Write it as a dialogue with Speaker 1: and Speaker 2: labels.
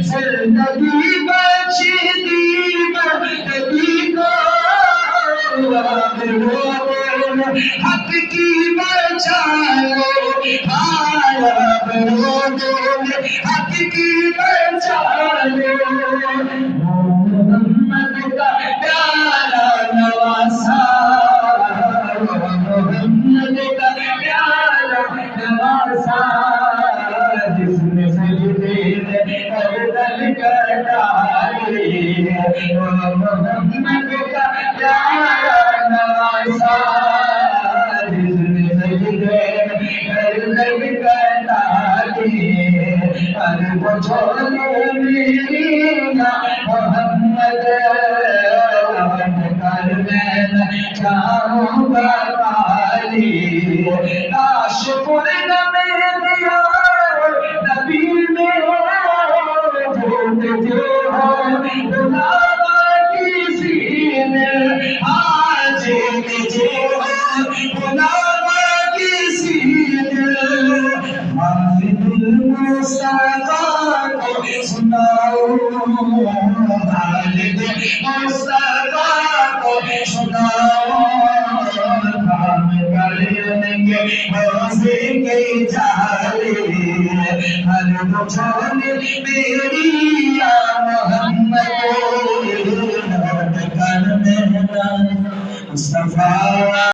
Speaker 1: जिंदगी बची दीब नबी को हक की बचाओ हक की बचाओ मोहम्मद का प्यारा नवासा मोहम्मद का प्यारा नवासा जिसने सजदे में गर्दन कटाई मोहम्मद का प्यारा नवासा जिसने सजदे में गर्दन कटाई हर वो छोड़े मेरी ना मोहम्मद कर मैं चाहूँगा काली काश पूर्ण में दिया नबी में जो हो बुलावा किसी ने आज जो हो बुलावा किसी ने मुस्तफा को सुनाओ मुस्तफा को सुनाओ काम कर लेंगे रोज़े के जाले हर छोड़े मेरी या मोहम्मद कर मेरा मुस्तफा